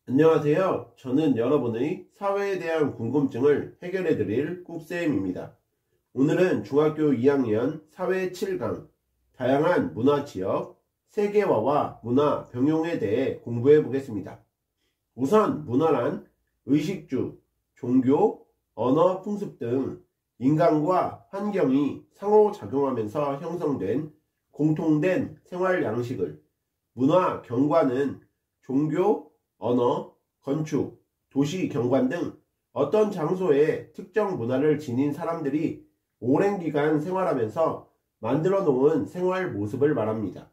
안녕하세요. 저는 여러분의 사회에 대한 궁금증을 해결해 드릴 꾹쌤입니다. 오늘은 중학교 2학년 사회 7강 다양한 문화 지역, 세계화와 문화 병용에 대해 공부해 보겠습니다. 우선 문화란 의식주, 종교, 언어, 풍습 등 인간과 환경이 상호작용하면서 형성된 공통된 생활 양식을, 문화 경관은 종교, 언어, 건축, 도시 경관 등 어떤 장소에 특정 문화를 지닌 사람들이 오랜 기간 생활하면서 만들어 놓은 생활 모습을 말합니다.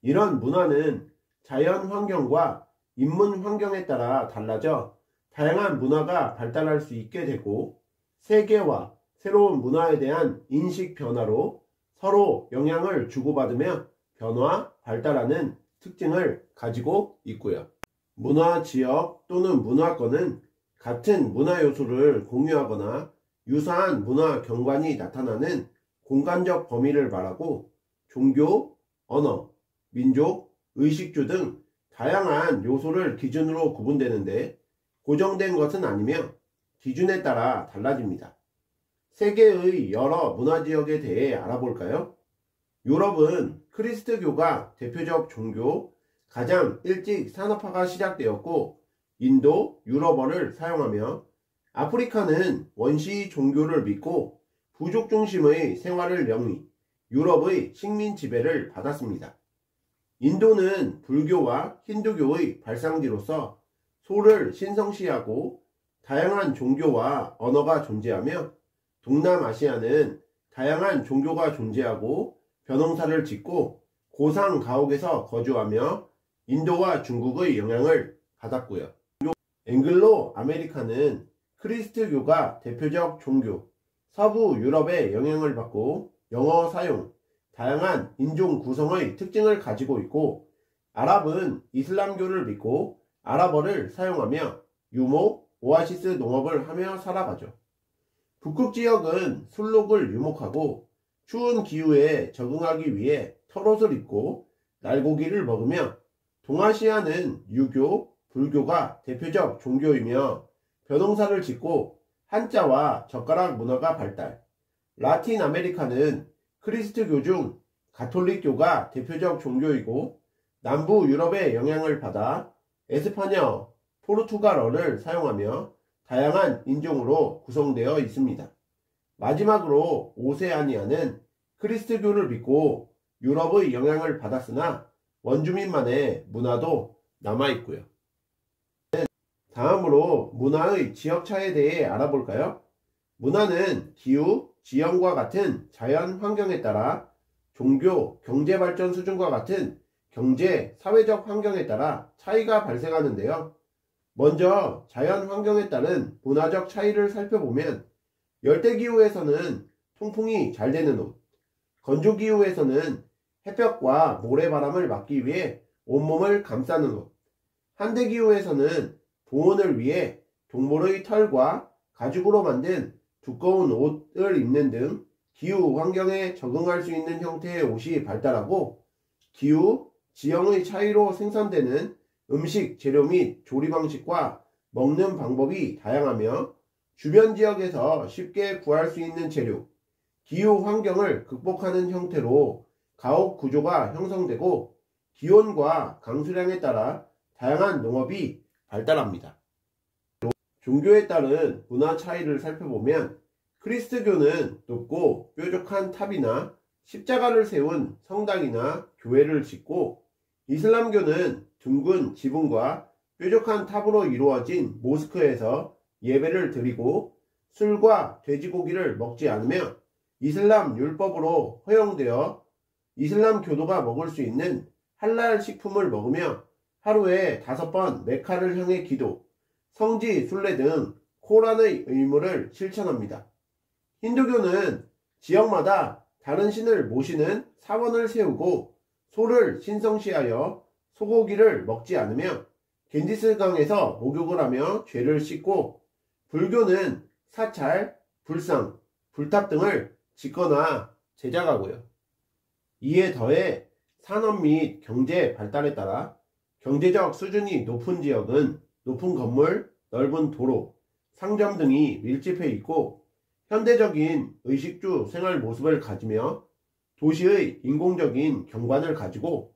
이런 문화는 자연 환경과 인문 환경에 따라 달라져 다양한 문화가 발달할 수 있게 되고, 세계와 새로운 문화에 대한 인식 변화로 서로 영향을 주고받으며 변화, 발달하는 특징을 가지고 있고요. 문화 지역 또는 문화권은 같은 문화 요소를 공유하거나 유사한 문화 경관이 나타나는 공간적 범위를 말하고, 종교, 언어, 민족, 의식주 등 다양한 요소를 기준으로 구분되는데 고정된 것은 아니며 기준에 따라 달라집니다. 세계의 여러 문화지역에 대해 알아볼까요? 유럽은 크리스트교가 대표적 종교, 가장 일찍 산업화가 시작되었고 인도, 유럽어를 사용하며, 아프리카는 원시 종교를 믿고 부족 중심의 생활을 영위, 유럽의 식민 지배를 받았습니다. 인도는 불교와 힌두교의 발상지로서 소를 신성시하고 다양한 종교와 언어가 존재하며, 동남아시아는 다양한 종교가 존재하고 벼농사를 짓고 고상 가옥에서 거주하며 인도와 중국의 영향을 받았고요. 앵글로 아메리카는 크리스트교가 대표적 종교, 서부 유럽의 영향을 받고 영어 사용, 다양한 인종 구성의 특징을 가지고 있고, 아랍은 이슬람교를 믿고 아랍어를 사용하며 유목, 오아시스 농업을 하며 살아가죠. 북극 지역은 술록을 유목하고 추운 기후에 적응하기 위해 털옷을 입고 날고기를 먹으며, 동아시아는 유교, 불교가 대표적 종교이며 벼농사를 짓고 한자와 젓가락 문화가 발달, 라틴 아메리카는 크리스트교 중 가톨릭교가 대표적 종교이고 남부 유럽의 영향을 받아 에스파녀, 포르투갈어를 사용하며 다양한 인종으로 구성되어 있습니다. 마지막으로 오세아니아는 크리스트교를 믿고 유럽의 영향을 받았으나 원주민만의 문화도 남아있고요. 다음으로 문화의 지역차에 대해 알아볼까요? 문화는 기후, 지형과 같은 자연 환경에 따라 종교, 경제발전 수준과 같은 경제, 사회적 환경에 따라 차이가 발생하는데요. 먼저 자연 환경에 따른 문화적 차이를 살펴보면, 열대기후에서는 통풍이 잘 되는 옷, 건조기후에서는 햇볕과 모래바람을 막기 위해 온몸을 감싸는 옷, 한대기후에서는 보온을 위해 동물의 털과 가죽으로 만든 두꺼운 옷을 입는 등 기후 환경에 적응할 수 있는 형태의 옷이 발달하고, 기후, 지형의 차이로 생산되는 음식 재료 및 조리 방식과 먹는 방법이 다양하며, 주변 지역에서 쉽게 구할 수 있는 재료, 기후 환경을 극복하는 형태로 가옥 구조가 형성되고, 기온과 강수량에 따라 다양한 농업이 발달합니다. 종교에 따른 문화 차이를 살펴보면, 크리스트교는 높고 뾰족한 탑이나 십자가를 세운 성당이나 교회를 짓고, 이슬람교는 둥근 지붕과 뾰족한 탑으로 이루어진 모스크에서 예배를 드리고 술과 돼지고기를 먹지 않으며 이슬람 율법으로 허용되어 이슬람 교도가 먹을 수 있는 할랄 식품을 먹으며 하루에 5번 메카를 향해 기도, 성지 순례 등 코란의 의무를 실천합니다. 힌두교는 지역마다 다른 신을 모시는 사원을 세우고 소를 신성시하여 소고기를 먹지 않으며 겐지스강에서 목욕을 하며 죄를 씻고, 불교는 사찰, 불상, 불탑 등을 짓거나 제작하고요. 이에 더해 산업 및 경제 발달에 따라 경제적 수준이 높은 지역은 높은 건물, 넓은 도로, 상점 등이 밀집해 있고 현대적인 의식주 생활 모습을 가지며 도시의 인공적인 경관을 가지고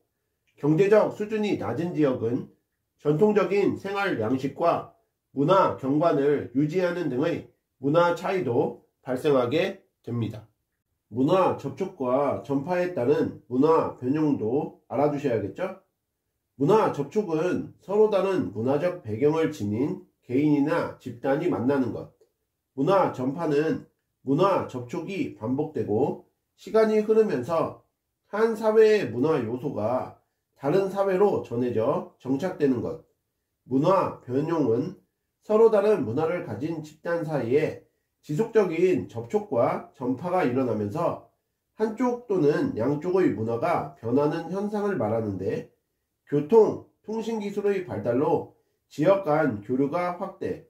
경제적 수준이 낮은 지역은 전통적인 생활 양식과 문화 경관을 유지하는 등의 문화 차이도 발생하게 됩니다. 문화 접촉과 전파에 따른 문화 변형도 알아두셔야겠죠? 문화 접촉은 서로 다른 문화적 배경을 지닌 개인이나 집단이 만나는 것. 문화 전파는 문화 접촉이 반복되고 시간이 흐르면서 한 사회의 문화 요소가 다른 사회로 전해져 정착되는 것. 문화 변형은 서로 다른 문화를 가진 집단 사이에 지속적인 접촉과 전파가 일어나면서 한쪽 또는 양쪽의 문화가 변하는 현상을 말하는데 교통, 통신기술의 발달로 지역 간 교류가 확대,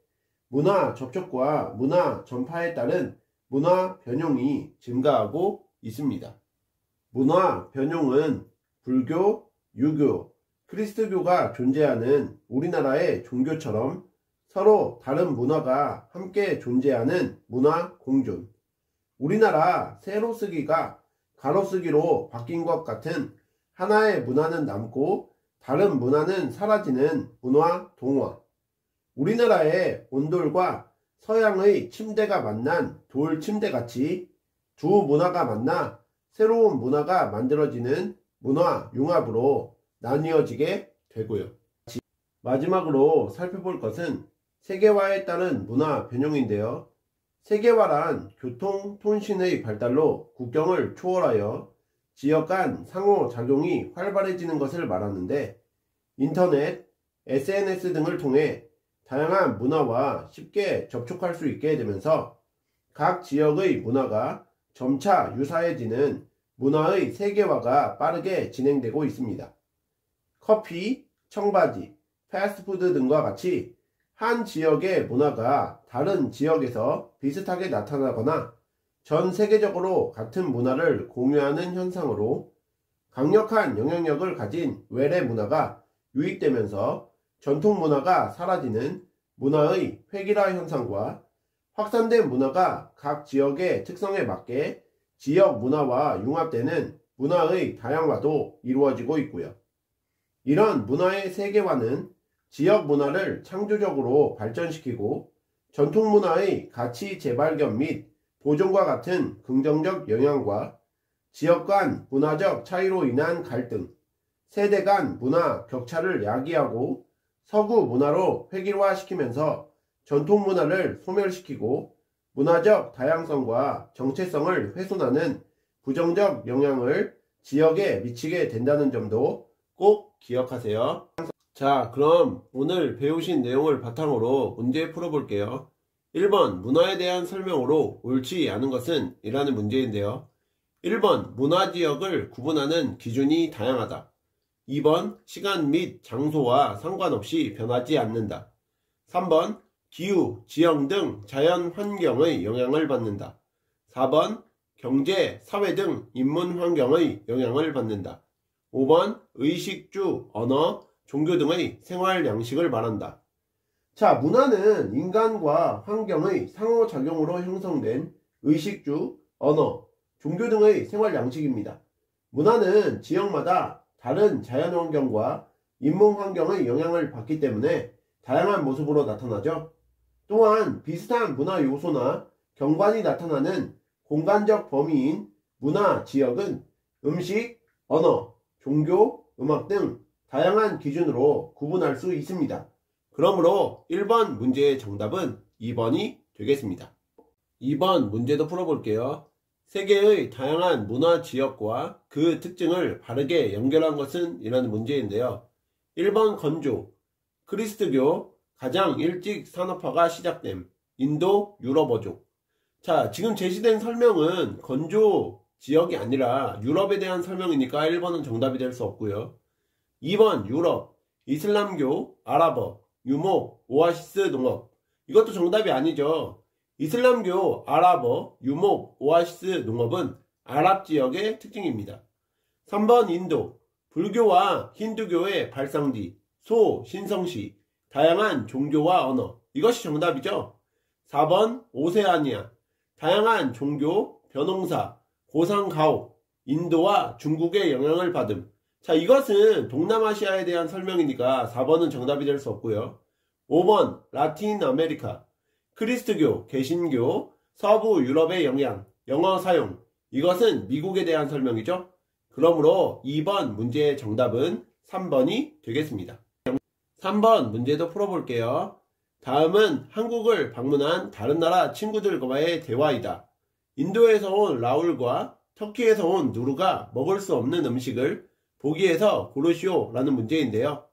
문화 접촉과 문화 전파에 따른 문화 변형이 증가하고 있습니다. 문화 변형은 불교, 유교, 그리스도교가 존재하는 우리나라의 종교처럼 서로 다른 문화가 함께 존재하는 문화 공존. 우리나라 세로쓰기가 가로쓰기로 바뀐 것 같은 하나의 문화는 남고 다른 문화는 사라지는 문화 동화. 우리나라의 온돌과 서양의 침대가 만난 돌 침대같이 두 문화가 만나 새로운 문화가 만들어지는 문화 융합으로 나뉘어지게 되고요. 마지막으로 살펴볼 것은 세계화에 따른 문화 변형인데요. 세계화란 교통, 통신의 발달로 국경을 초월하여 지역 간 상호작용이 활발해지는 것을 말하는데 인터넷, SNS 등을 통해 다양한 문화와 쉽게 접촉할 수 있게 되면서 각 지역의 문화가 점차 유사해지는 문화의 세계화가 빠르게 진행되고 있습니다. 커피, 청바지, 패스트푸드 등과 같이 한 지역의 문화가 다른 지역에서 비슷하게 나타나거나 전 세계적으로 같은 문화를 공유하는 현상으로 강력한 영향력을 가진 외래 문화가 유입되면서 전통 문화가 사라지는 문화의 획일화 현상과 확산된 문화가 각 지역의 특성에 맞게 지역 문화와 융합되는 문화의 다양화도 이루어지고 있고요. 이런 문화의 세계화는 지역 문화를 창조적으로 발전시키고 전통 문화의 가치 재발견 및 보존과 같은 긍정적 영향과 지역 간 문화적 차이로 인한 갈등, 세대 간 문화 격차를 야기하고 서구 문화로 획일화시키면서 전통 문화를 소멸시키고 문화적 다양성과 정체성을 훼손하는 부정적 영향을 지역에 미치게 된다는 점도 꼭 기억하세요. 자, 그럼 오늘 배우신 내용을 바탕으로 문제 풀어볼게요. 1번 문화에 대한 설명으로 옳지 않은 것은 이라는 문제인데요. 1번 문화지역을 구분하는 기준이 다양하다. 2번 시간 및 장소와 상관없이 변하지 않는다. 3번 기후, 지형 등 자연 환경의 영향을 받는다. 4번 경제, 사회 등 인문 환경의 영향을 받는다. 5번 의식주, 언어, 종교 등의 생활 양식을 말한다. 자, 문화는 인간과 환경의 상호작용으로 형성된 의식주, 언어, 종교 등의 생활 양식입니다. 문화는 지역마다 다른 자연환경과 인문환경의 영향을 받기 때문에 다양한 모습으로 나타나죠. 또한 비슷한 문화 요소나 경관이 나타나는 공간적 범위인 문화 지역은 음식, 언어, 종교, 음악 등 다양한 기준으로 구분할 수 있습니다. 그러므로 1번 문제의 정답은 2번이 되겠습니다. 2번 문제도 풀어볼게요. 세계의 다양한 문화 지역과 그 특징을 바르게 연결한 것은 이라는 문제인데요. 1번 건조, 그리스도교 가장 일찍 산업화가 시작됨, 인도 유럽어족. 자, 지금 제시된 설명은 건조 지역이 아니라 유럽에 대한 설명이니까 1번은 정답이 될 수 없고요. 2번 유럽, 이슬람교, 아랍어, 유목, 오아시스 농업. 이것도 정답이 아니죠. 이슬람교, 아랍어, 유목, 오아시스 농업은 아랍 지역의 특징입니다. 3번 인도, 불교와 힌두교의 발상지, 신성시, 다양한 종교와 언어. 이것이 정답이죠. 4번 오세아니아, 다양한 종교, 벼농사, 고상가옥, 인도와 중국의 영향을 받음. 자, 이것은 동남아시아에 대한 설명이니까 4번은 정답이 될 수 없고요. 5번 라틴 아메리카, 크리스트교, 개신교, 서부 유럽의 영향, 영어 사용. 이것은 미국에 대한 설명이죠. 그러므로 2번 문제의 정답은 3번이 되겠습니다. 3번 문제도 풀어볼게요. 다음은 한국을 방문한 다른 나라 친구들과의 대화이다. 인도에서 온 라울과 터키에서 온 누르가 먹을 수 없는 음식을 보기에서 고르시오 라는 문제인데요.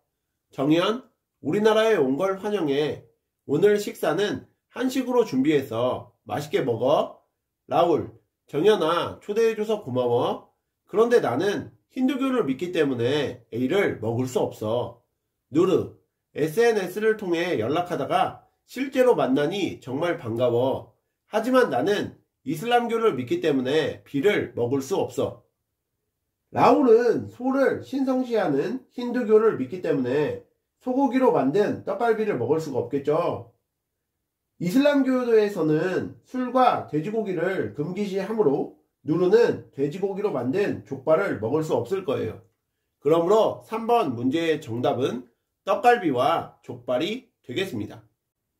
정연, 우리나라에 온 걸 환영해. 오늘 식사는 한식으로 준비해서 맛있게 먹어. 라울, 정연아, 초대해줘서 고마워. 그런데 나는 힌두교를 믿기 때문에 A를 먹을 수 없어. 누르, SNS를 통해 연락하다가 실제로 만나니 정말 반가워. 하지만 나는 이슬람교를 믿기 때문에 B를 먹을 수 없어. 라울은 소를 신성시하는 힌두교를 믿기 때문에 소고기로 만든 떡갈비를 먹을 수가 없겠죠. 이슬람교도에서는 술과 돼지고기를 금기시하므로 누르는 돼지고기로 만든 족발을 먹을 수 없을 거예요. 그러므로 3번 문제의 정답은 떡갈비와 족발이 되겠습니다.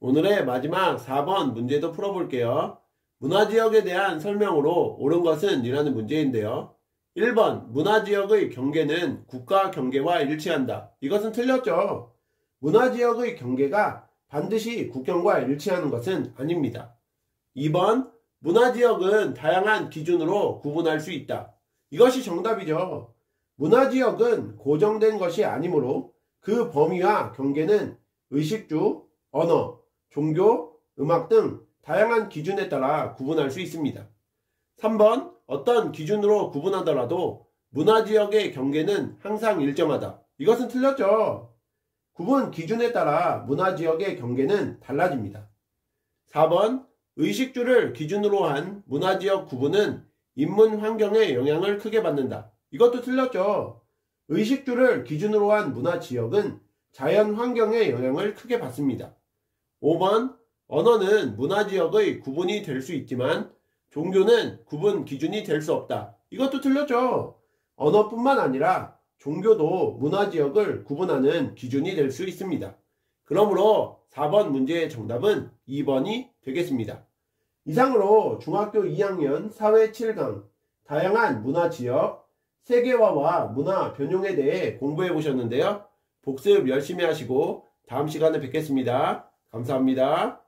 오늘의 마지막 4번 문제도 풀어볼게요. 문화지역에 대한 설명으로 옳은 것은 이라는 문제인데요. 1번 문화지역의 경계는 국가 경계와 일치한다. 이것은 틀렸죠. 문화지역의 경계가 반드시 국경과 일치하는 것은 아닙니다. 2번 문화지역은 다양한 기준으로 구분할 수 있다. 이것이 정답이죠. 문화지역은 고정된 것이 아니므로 그 범위와 경계는 의식주, 언어, 종교, 음악 등 다양한 기준에 따라 구분할 수 있습니다. 3번 어떤 기준으로 구분하더라도 문화지역의 경계는 항상 일정하다. 이것은 틀렸죠. 구분 기준에 따라 문화지역의 경계는 달라집니다. 4번 의식주를 기준으로 한 문화지역 구분은 인문 환경에 영향을 크게 받는다. 이것도 틀렸죠. 의식주를 기준으로 한 문화지역은 자연 환경에 영향을 크게 받습니다. 5번 언어는 문화지역의 구분이 될 수 있지만 종교는 구분 기준이 될 수 없다. 이것도 틀렸죠. 언어뿐만 아니라 종교도 문화지역을 구분하는 기준이 될 수 있습니다. 그러므로 4번 문제의 정답은 2번이 되겠습니다. 이상으로 중학교 2학년 사회 7강 다양한 문화지역, 세계화와 문화 변용에 대해 공부해 보셨는데요. 복습 열심히 하시고 다음 시간에 뵙겠습니다. 감사합니다.